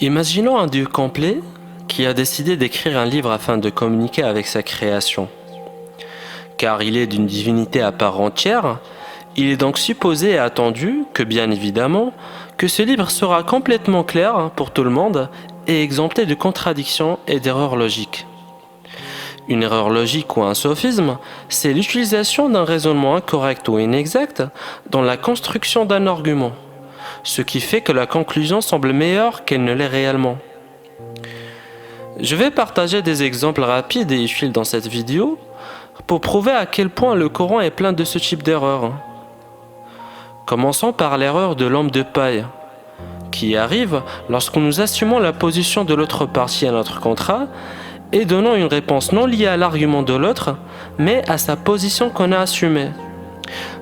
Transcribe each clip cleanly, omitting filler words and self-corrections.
Imaginons un Dieu complet qui a décidé d'écrire un livre afin de communiquer avec sa création. Car il est d'une divinité à part entière, il est donc supposé et attendu que, bien évidemment, que ce livre sera complètement clair pour tout le monde et exempté de contradictions et d'erreurs logiques. Une erreur logique ou un sophisme, c'est l'utilisation d'un raisonnement incorrect ou inexact dans la construction d'un argument, ce qui fait que la conclusion semble meilleure qu'elle ne l'est réellement. Je vais partager des exemples rapides et utiles dans cette vidéo pour prouver à quel point le Coran est plein de ce type d'erreurs. Commençons par l'erreur de l'homme de paille, qui arrive lorsque nous assumons la position de l'autre partie à notre contrat et donnons une réponse non liée à l'argument de l'autre, mais à sa position qu'on a assumée.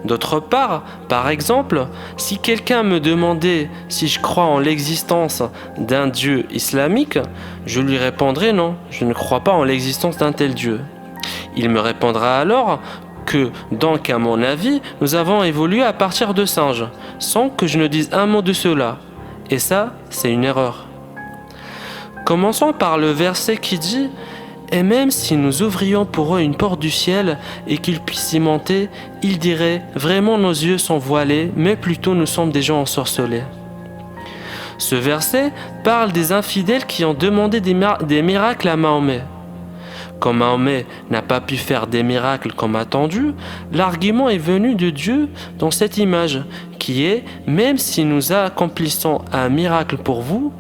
D'autre part, par exemple, si quelqu'un me demandait si je crois en l'existence d'un Dieu islamique, je lui répondrai non, je ne crois pas en l'existence d'un tel Dieu. Il me répondra alors que, donc à mon avis, nous avons évolué à partir de singes, sans que je ne dise un mot de cela. Et ça, c'est une erreur. Commençons par le verset qui dit « Et même si nous ouvrions pour eux une porte du ciel et qu'ils puissent y monter, ils diraient « Vraiment nos yeux sont voilés, mais plutôt nous sommes des gens ensorcelés. » Ce verset parle des infidèles qui ont demandé des miracles à Mahomet. Comme Mahomet n'a pas pu faire des miracles comme attendu, l'argument est venu de Dieu dans cette image, qui est « Même si nous accomplissons un miracle pour vous,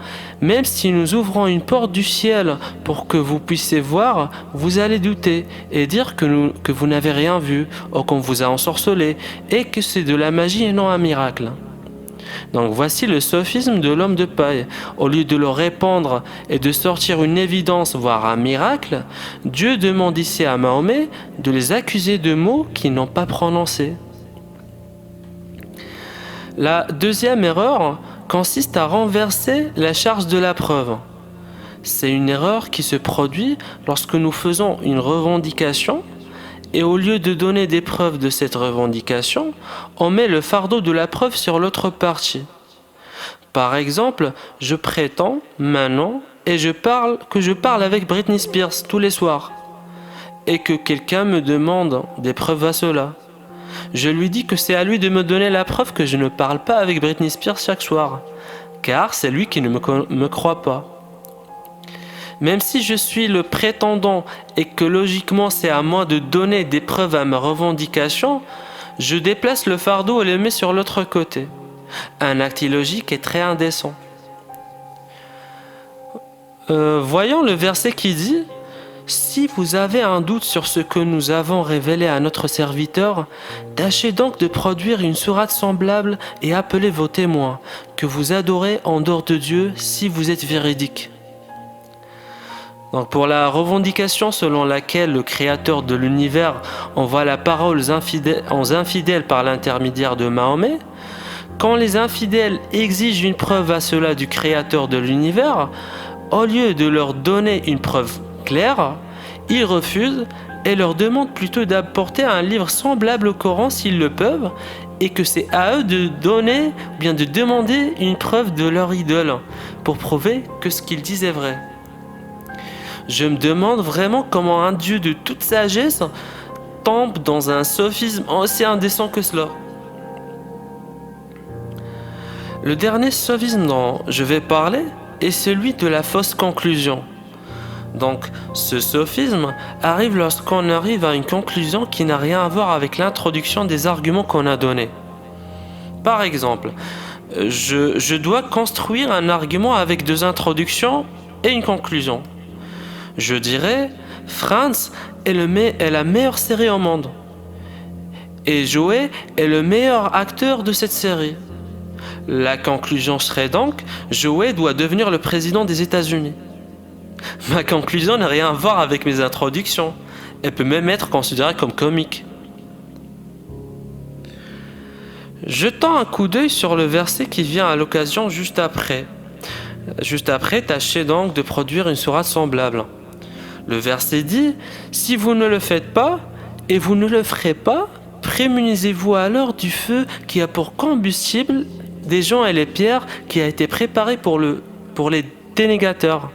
même si nous ouvrons une porte du ciel pour que vous puissiez voir, vous allez douter et dire que vous n'avez rien vu, ou qu'on vous a ensorcelé, et que c'est de la magie et non un miracle. » Donc voici le sophisme de l'homme de paille. Au lieu de le répandre et de sortir une évidence, voire un miracle, Dieu demande ici à Mahomet de les accuser de mots qu'ils n'ont pas prononcés. La deuxième erreur consiste à renverser la charge de la preuve. C'est une erreur qui se produit lorsque nous faisons une revendication et au lieu de donner des preuves de cette revendication, on met le fardeau de la preuve sur l'autre partie. Par exemple, je prétends maintenant que je parle avec Britney Spears tous les soirs et que quelqu'un me demande des preuves à cela. Je lui dis que c'est à lui de me donner la preuve que je ne parle pas avec Britney Spears chaque soir, car c'est lui qui ne me croit pas. Même si je suis le prétendant et que logiquement c'est à moi de donner des preuves à ma revendication, je déplace le fardeau et le mets sur l'autre côté. Un acte illogique et très indécent. Voyons le verset qui dit « Si vous avez un doute sur ce que nous avons révélé à notre serviteur, tâchez donc de produire une sourate semblable et appelez vos témoins, que vous adorez en dehors de Dieu si vous êtes véridiques. » Donc pour la revendication selon laquelle le créateur de l'univers envoie la parole aux infidèles par l'intermédiaire de Mahomet, quand les infidèles exigent une preuve à cela du créateur de l'univers, au lieu de leur donner une preuve claire, ils refusent et leur demandent plutôt d'apporter un livre semblable au Coran s'ils le peuvent, et que c'est à eux de donner ou bien de demander une preuve de leur idole pour prouver que ce qu'ils disent est vrai. Je me demande vraiment comment un Dieu de toute sagesse tombe dans un sophisme aussi indécent que cela. Le dernier sophisme dont je vais parler est celui de la fausse conclusion. Donc, ce sophisme arrive lorsqu'on arrive à une conclusion qui n'a rien à voir avec l'introduction des arguments qu'on a donnés. Par exemple, je dois construire un argument avec deux introductions et une conclusion. Je dirais, Friends est la meilleure série au monde. Et Joey est le meilleur acteur de cette série. La conclusion serait donc, Joey doit devenir le président des États-Unis. Ma conclusion n'a rien à voir avec mes introductions. Elle peut même être considérée comme comique. Jetons un coup d'œil sur le verset qui vient à l'occasion juste après. Juste après, tâchez donc de produire une sourate semblable. Le verset dit « Si vous ne le faites pas, et vous ne le ferez pas, prémunisez-vous alors du feu qui a pour combustible des gens et les pierres qui a été préparé pour les côté négateur.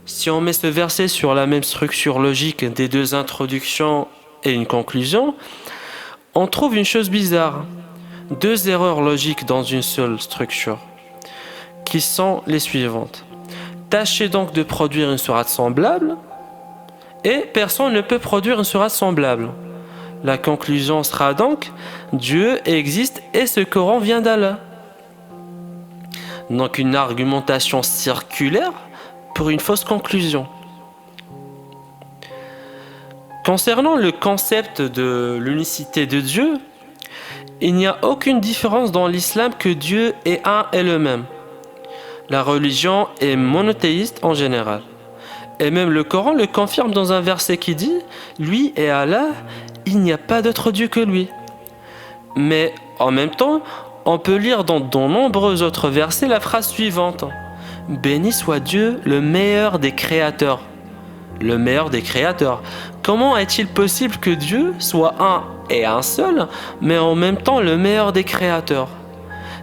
Si on met ce verset sur la même structure logique des deux introductions et une conclusion, on trouve une chose bizarre. Deux erreurs logiques dans une seule structure, qui sont les suivantes. Tâchez donc de produire une sourate semblable, et personne ne peut produire une sourate semblable. La conclusion sera donc, Dieu existe et ce Coran vient d'Allah. Donc une argumentation circulaire pour une fausse conclusion. Concernant le concept de l'unicité de Dieu, il n'y a aucune différence dans l'islam que Dieu est un et le même. La religion est monothéiste en général. Et même le Coran le confirme dans un verset qui dit « Lui est Allah, il n'y a pas d'autre Dieu que lui ». Mais en même temps, on peut lire dans de nombreux autres versets la phrase suivante « Béni soit Dieu, le meilleur des créateurs ». Le meilleur des créateurs. Comment est-il possible que Dieu soit un et un seul, mais en même temps le meilleur des créateurs?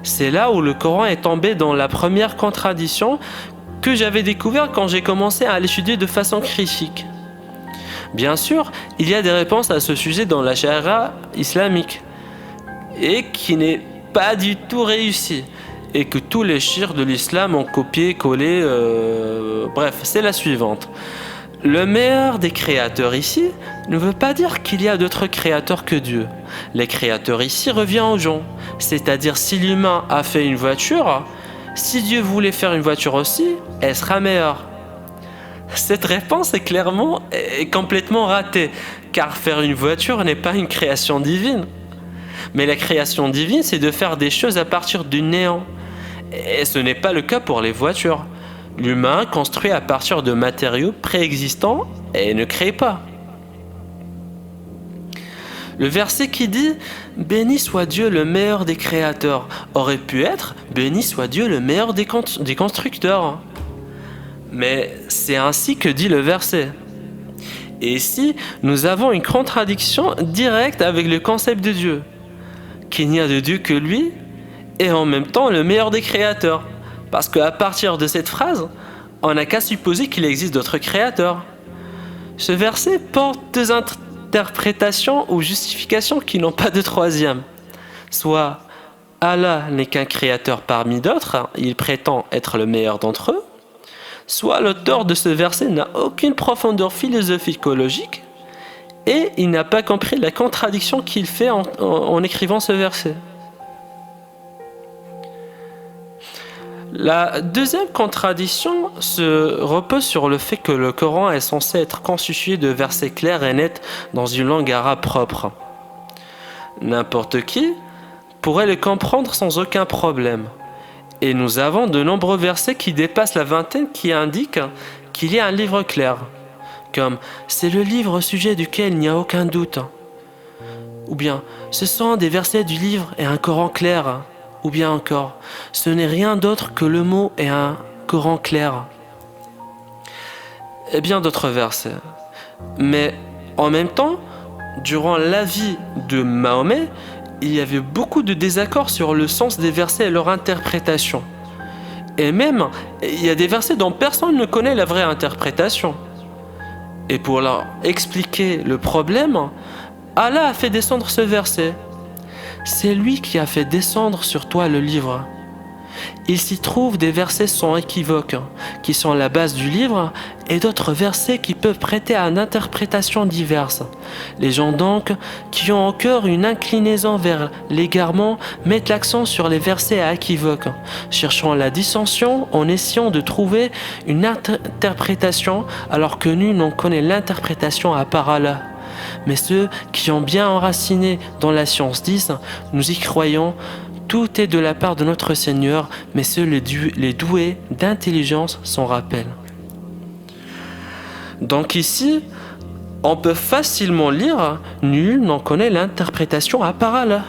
C'est là où le Coran est tombé dans la première contradiction que j'avais découvert quand j'ai commencé à l'étudier de façon critique. Bien sûr, il y a des réponses à ce sujet dans la charia islamique, et qui n'est pas du tout réussie, et que tous les chiites de l'islam ont copié-collé. Bref, c'est la suivante. Le meilleur des créateurs ici ne veut pas dire qu'il y a d'autres créateurs que Dieu. Les créateurs ici revient aux gens. C'est-à-dire si l'humain a fait une voiture, si Dieu voulait faire une voiture aussi, elle sera meilleure. Cette réponse est complètement ratée, car faire une voiture n'est pas une création divine. Mais la création divine, c'est de faire des choses à partir du néant. Et ce n'est pas le cas pour les voitures. L'humain construit à partir de matériaux préexistants et ne crée pas. Le verset qui dit « Béni soit Dieu le meilleur des créateurs » aurait pu être « Béni soit Dieu le meilleur des constructeurs ». Mais c'est ainsi que dit le verset. Et ici, nous avons une contradiction directe avec le concept de Dieu. Qu'il n'y a de Dieu que lui et en même temps le meilleur des créateurs. Parce qu'à partir de cette phrase, on n'a qu'à supposer qu'il existe d'autres créateurs. Ce verset porte deux interprétations ou justifications qui n'ont pas de troisième. Soit Allah n'est qu'un créateur parmi d'autres, il prétend être le meilleur d'entre eux. Soit l'auteur de ce verset n'a aucune profondeur philosophique-logique et il n'a pas compris la contradiction qu'il fait en écrivant ce verset. La deuxième contradiction se repose sur le fait que le Coran est censé être constitué de versets clairs et nets dans une langue arabe propre. N'importe qui pourrait le comprendre sans aucun problème. Et nous avons de nombreux versets qui dépassent la vingtaine qui indiquent qu'il y a un livre clair, comme « c'est le livre au sujet duquel il n'y a aucun doute », ou bien « ce sont des versets du livre et un Coran clair », ou bien encore, ce n'est rien d'autre que le mot et un Coran clair. Et bien d'autres versets. Mais en même temps, durant la vie de Mahomet, il y avait beaucoup de désaccords sur le sens des versets et leur interprétation. Et même, il y a des versets dont personne ne connaît la vraie interprétation. Et pour leur expliquer le problème, Allah a fait descendre ce verset. C'est lui qui a fait descendre sur toi le livre. Il s'y trouve des versets sans équivoque, qui sont la base du livre, et d'autres versets qui peuvent prêter à une interprétation diverse. Les gens donc, qui ont au cœur une inclinaison vers l'égarement, mettent l'accent sur les versets à équivoque, cherchant la dissension en essayant de trouver une interprétation, alors que nul n'en connaît l'interprétation à part Allah. Mais ceux qui ont bien enraciné dans la science disent « Nous y croyons, tout est de la part de notre Seigneur, mais ceux les doués d'intelligence s'en rappellent. » Donc ici, on peut facilement lire « Nul n'en connaît l'interprétation à part Allah »,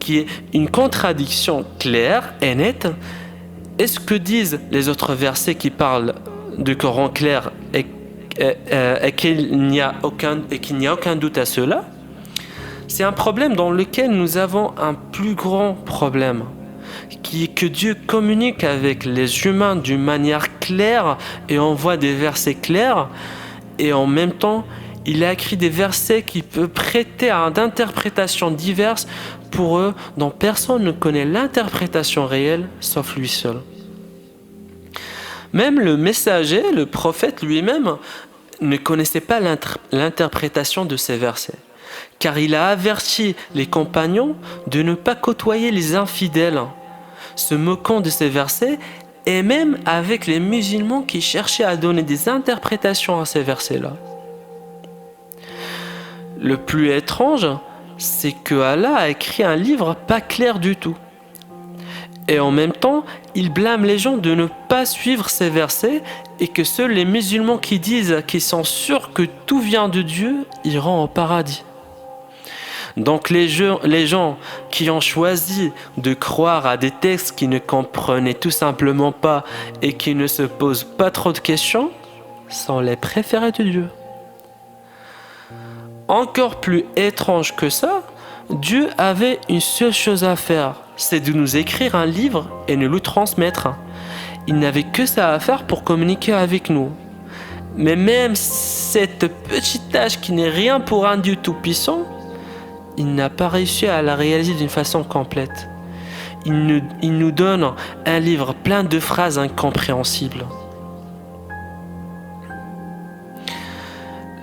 qui est une contradiction claire et nette. Et ce que disent les autres versets qui parlent du Coran clair et qu'il n'y a aucun doute à cela, c'est un problème dans lequel nous avons un plus grand problème, qui est que Dieu communique avec les humains d'une manière claire clair et envoie des versets clairs, et en même temps, il a écrit des versets qui peuvent prêter à d'interprétations diverses pour eux, dont personne ne connaît l'interprétation réelle, sauf lui seul. Même le messager, le prophète lui-même, ne connaissait pas l'interprétation de ces versets, car il a averti les compagnons de ne pas côtoyer les infidèles, se moquant de ces versets, et même avec les musulmans qui cherchaient à donner des interprétations à ces versets-là. Le plus étrange, c'est que Allah a écrit un livre pas clair du tout. Et en même temps, il blâme les gens de ne pas suivre ces versets et que seuls les musulmans qui disent qu'ils sont sûrs que tout vient de Dieu iront au paradis. Donc les gens qui ont choisi de croire à des textes qu'ils ne comprenaient tout simplement pas et qui ne se posent pas trop de questions sont les préférés de Dieu. Encore plus étrange que ça, Dieu avait une seule chose à faire, c'est de nous écrire un livre et nous le transmettre. Il n'avait que ça à faire pour communiquer avec nous. Mais même cette petite tâche qui n'est rien pour un Dieu tout-puissant, il n'a pas réussi à la réaliser d'une façon complète. Il nous donne un livre plein de phrases incompréhensibles.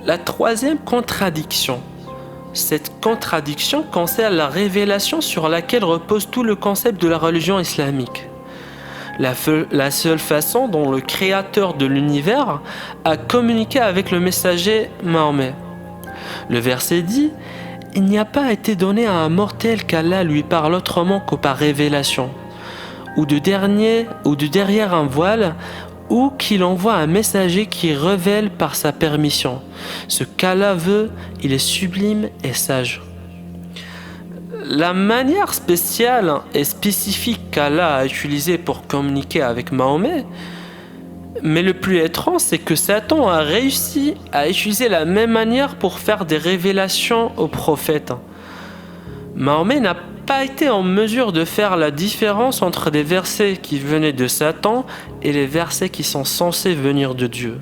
La troisième contradiction. Cette contradiction concerne la révélation sur laquelle repose tout le concept de la religion islamique. La seule façon dont le créateur de l'univers a communiqué avec le messager Mahomet. Le verset dit « Il n'y a pas été donné à un mortel qu'Allah lui parle autrement que par révélation, ou de derrière un voile, ou qu'il envoie un messager qui révèle par sa permission. Ce qu'Allah veut, il est sublime et sage. » La manière spéciale et spécifique qu'Allah a utilisée pour communiquer avec Mahomet, mais le plus étrange, c'est que Satan a réussi à utiliser la même manière pour faire des révélations aux prophètes. Mahomet n'a pas été en mesure de faire la différence entre les versets qui venaient de Satan et les versets qui sont censés venir de Dieu.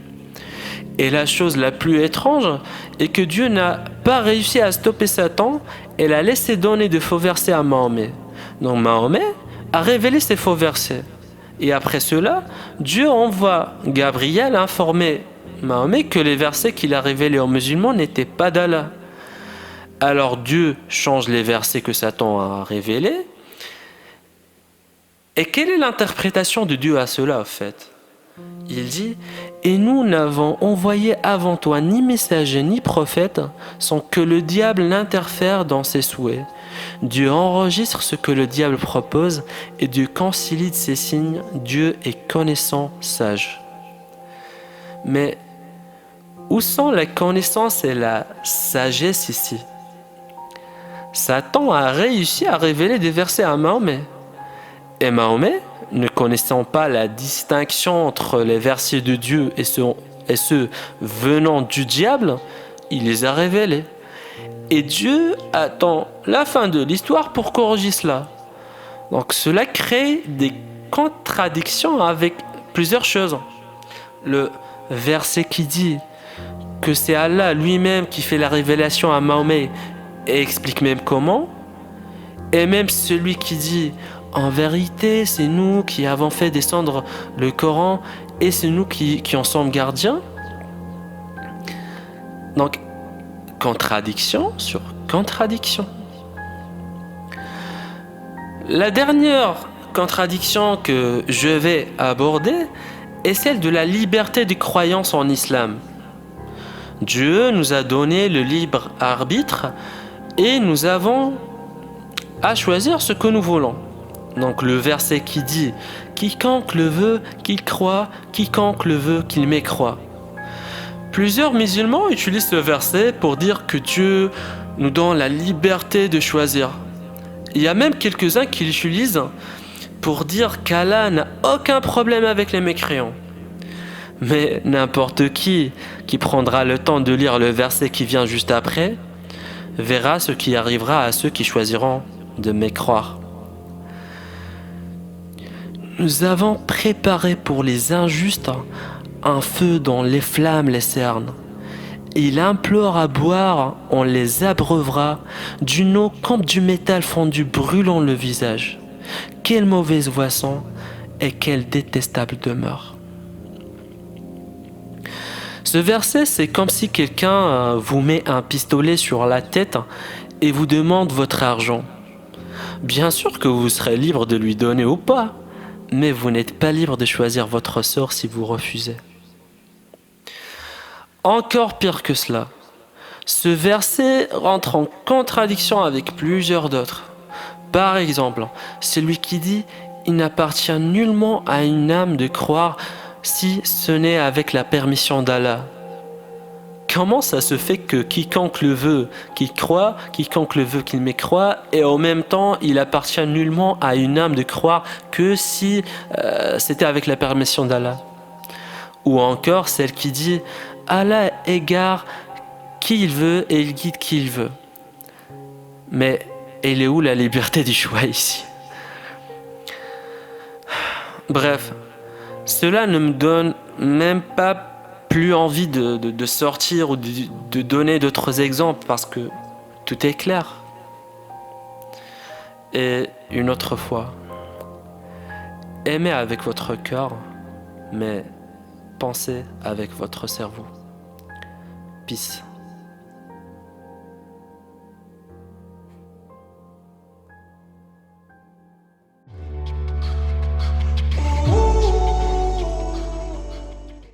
Et la chose la plus étrange est que Dieu n'a pas réussi à stopper Satan et l'a laissé donner de faux versets à Mahomet. Donc Mahomet a révélé ces faux versets. Et après cela, Dieu envoie Gabriel informer Mahomet que les versets qu'il a révélés aux musulmans n'étaient pas d'Allah. Alors Dieu change les versets que Satan a révélés. Et quelle est l'interprétation de Dieu à cela en fait ? Il dit « Et nous n'avons envoyé avant toi ni messager ni prophète sans que le diable n'interfère dans ses souhaits. Dieu enregistre ce que le diable propose et Dieu concilie de ses signes. Dieu est connaissant, sage. » Mais où sont la connaissance et la sagesse ici ? Satan a réussi à révéler des versets à Mahomet. Et Mahomet, ne connaissant pas la distinction entre les versets de Dieu et ceux venant du diable, il les a révélés. Et Dieu attend la fin de l'histoire pour corriger cela. Donc cela crée des contradictions avec plusieurs choses. Le verset qui dit que c'est Allah lui-même qui fait la révélation à Mahomet et explique même comment. Et même celui qui dit « En vérité, c'est nous qui avons fait descendre le Coran et c'est nous qui en sommes gardiens. » Donc, contradiction sur contradiction. La dernière contradiction que je vais aborder est celle de la liberté de croyance en islam. Dieu nous a donné le libre arbitre et nous avons à choisir ce que nous voulons. Donc le verset qui dit « Quiconque le veut, qu'il croit, quiconque le veut, qu'il mécroit ». Plusieurs musulmans utilisent ce verset pour dire que Dieu nous donne la liberté de choisir. Il y a même quelques-uns qui l'utilisent pour dire qu'Allah n'a aucun problème avec les mécréants. Mais n'importe qui prendra le temps de lire le verset qui vient juste après verra ce qui arrivera à ceux qui choisiront de mécroire. Nous avons préparé pour les injustes un feu dont les flammes les cernent. Il implore à boire, on les abreuvera, d'une eau comme du métal fondu brûlant le visage. Quelle mauvaise boisson et quelle détestable demeure. Ce verset, c'est comme si quelqu'un vous met un pistolet sur la tête et vous demande votre argent. Bien sûr que vous serez libre de lui donner ou pas, mais vous n'êtes pas libre de choisir votre sort si vous refusez. Encore pire que cela, ce verset rentre en contradiction avec plusieurs d'autres. Par exemple, celui qui dit « Il n'appartient nullement à une âme de croire si ce n'est avec la permission d'Allah ». Comment ça se fait que quiconque le veut qu'il croit, quiconque le veut qu'il mécroit, et en même temps il appartient nullement à une âme de croire que si c'était avec la permission d'Allah. Ou encore celle qui dit Allah égare qui il veut et il guide qui il veut. Mais elle est où la liberté du choix ici? Bref, cela ne me donne même pas plus envie de sortir ou de donner d'autres exemples parce que tout est clair. Et une autre fois, aimez avec votre cœur, mais pensez avec votre cerveau. Peace.